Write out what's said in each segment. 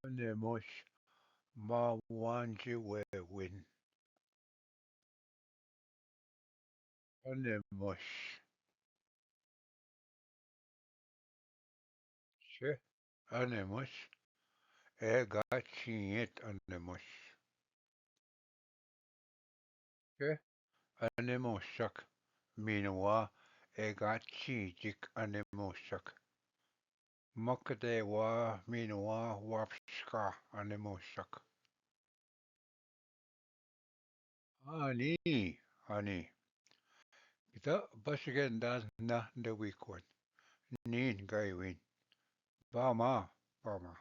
Anemos Mawanjiwewin. Anemos She Anemos Egachinit Anemos She Anemoshak Minwa Egachijik Anemoshak Makadewa Minwa Wapska Anemoshak Ani Ani Kita Bashigendan na the weekend. Nin Gaiwin Bama Bama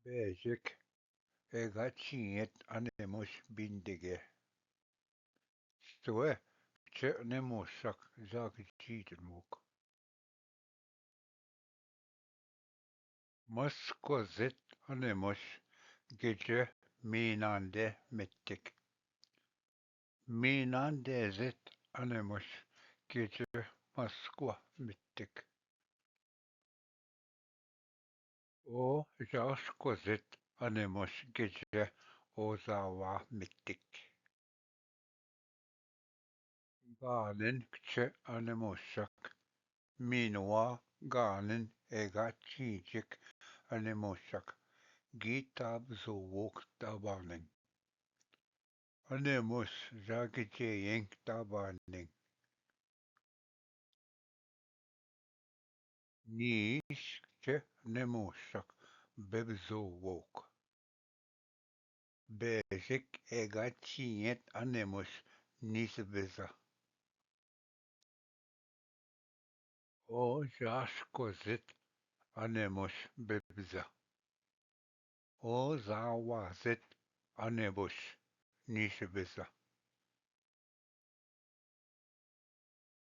Basic Egachinit Anemos Bindige Stue Che Anemoshak Zagachijimuk Muskozit Anemos Gece Minande Mittik Minandezit Anemos Gece Moskva Mittik O Jaskozit Anemos Gece Ozawa Mittik Ganin Kce Anemoshak Minwa Ganin Egachijik Anemoshak Gitab Zowok Tabaning Anemos Zagajayink Tabaning Nish Che Nemoshak Bebzowok Bezik Egachiyet Anemos Nisbeza O Jashkozit Anemos Bebza O Zawazit Anebosh Nisbeza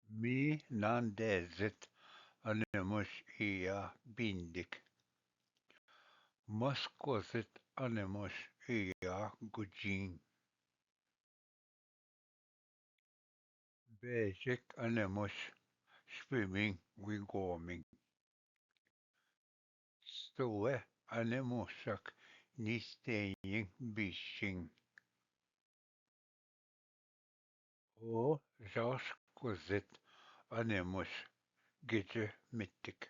Mi Nandezit Anemos Ia Bindik Moskozit Anemos Ia Gujin Bezik Anemos Swimming Wigorming Stoe Anemoshak Nisteying Bishing O Jaskozit Anemos Gece Mittik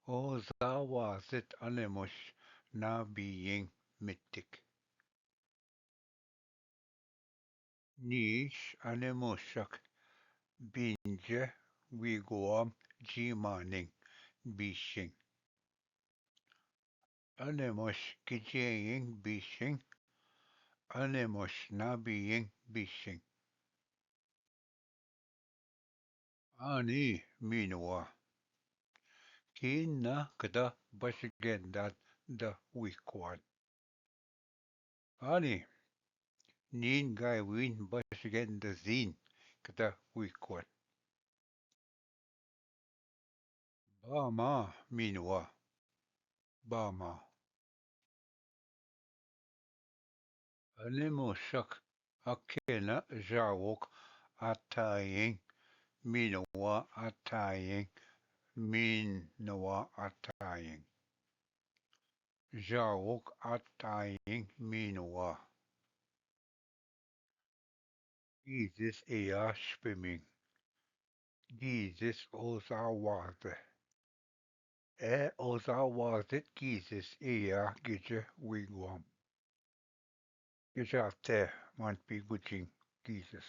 O Zawazit Anemos Nabiying Mittik Nish Anemoshak Binje Wigorm Jimaning Bishing Anemos Geceying Bishing Anemos Nabiying Bishing Ani Minwa Kina kada bashigendat da wikwad. Ani nin gai win bashigen da zin kada wikwad. Bama minwa. Bama. Anemo shak akena jawok ataying minwa ataying minwa ataying. Jawok ataying minwa. Jesus ea swimming. Jesus ozawade. Ozawazit Jesus ea gece wigwam. Gecate mant be gucing Jesus.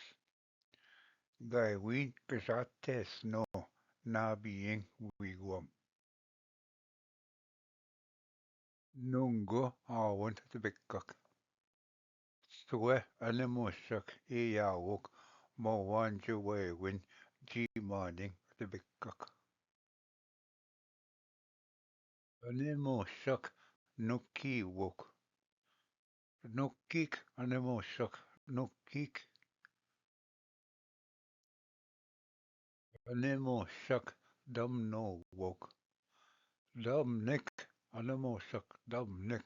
Guy win gecate snow na being wigwam. Nungo awant the bikkak. Stwe anemoshak ea wok mo wanje way win G morning the bikkak. Anemoshak nuki wok. Nukik anemoshak nukik. Anemoshak dum no wok. Dum nick anemoshak dum nick.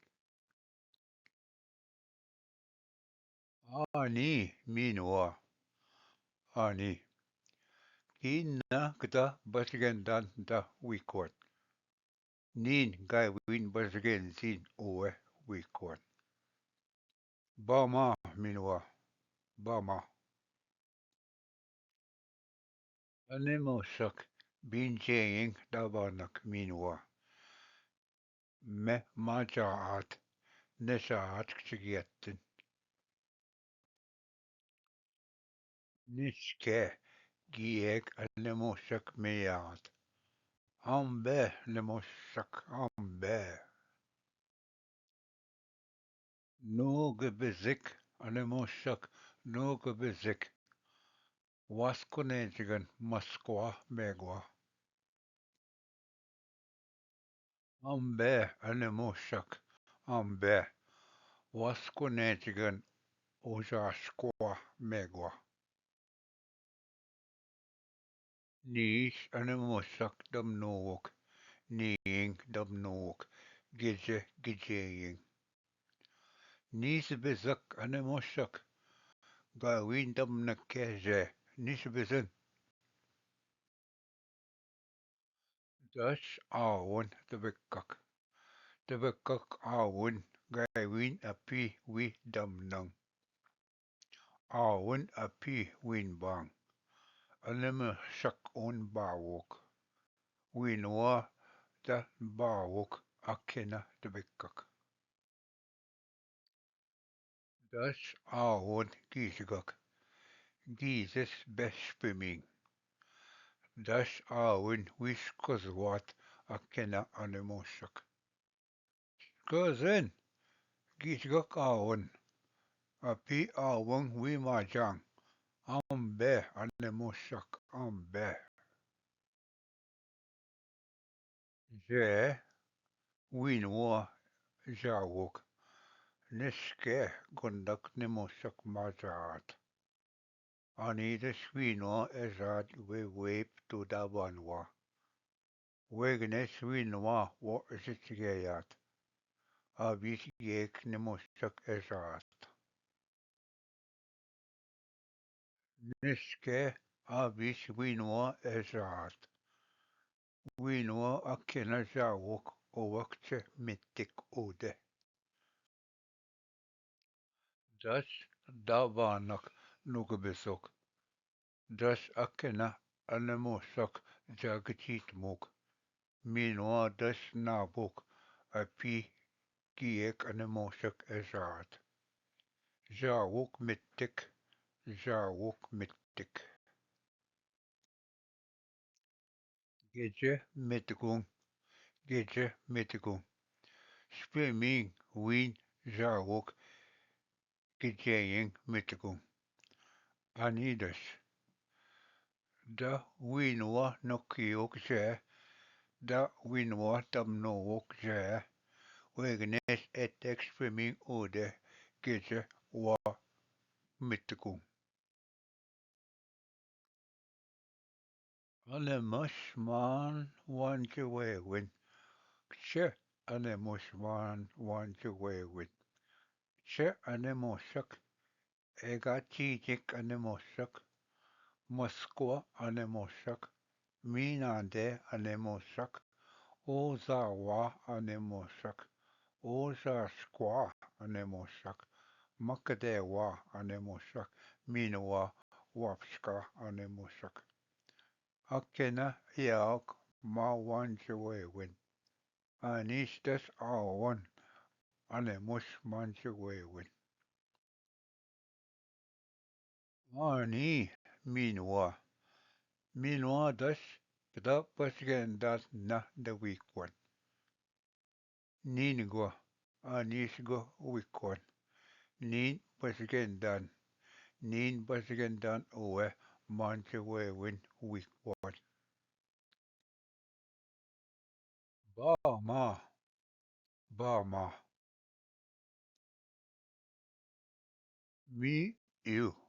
Ani minwa. Ani. Kina kda bashgendan da wikwat. Niin gai win basgen sin oe wikon. Bama minua, bama. Anemosak binjeng davanak minua. Me majaat nesaat ksigiettin. Niske giek anemosak mejaat. Ambe nemosak ambe. Nogebezik anemosak nogebezik. Waskonetigan Moskva megwa. Ambe anemosak ambe. Waskonetigan osaskwa megwa. Niis anemosak damnook. Niing damnook. Gidje gidjeying. Niis bezak anemosak. Gawin damnakeze. Niis bezin. Das awon tabekak. Tabekak awon. Gawin api wi damnang. Awon api win bang. Anemosak on bawok. Winwa da bawok akena tabekak. Das awon gizgak. Gizes bespeming. Das awon wiskozwat akena anemosak. Kozen gizgak awon. Api awon wimajang. Ambe anemosak ambe. Je winwa jawok. Neske gondak nemosak mazaat. Anides winwa ezad we weep to dabanwa. Wegnes winwa wa zitgeyat. Abis yek nemosak ezat. Neske abis winwa ezat. Winwa akena jawok owakche mittik ode. Das dabanak nugbesok. Das akena anemosak jagchitmuk. Minwa das nabuk api kiek anemosak ezat. Jawok mittik. Jawok mittik. Gece mittikung. Gece mittikung. Speming win jawok geceying mittikung. Anidas. Da winwa nokiok je. Da winwa damnook je. Wegnes et expriming ode gece wa mittikung. Anemoshman wanjewewin. Che anemoshman wanjewewin. Che anemoshak. Egachijik anemoshak. Moskwa anemoshak. Minande anemoshak. Ozawa anemoshak. Ozaskwa anemoshak. Makadewa anemoshak. Minwa wapska anemoshak. Akena yaok ma wanjewewin. Anistas awan anemosh manjewewin. Ani minwa. Minwa das pda pasgendas na the weak one. Ninigwa anisgo weak one. Nin pasgendan. Nin pasgendan owe manjewewin weak one. Bama. Bama. Me, you.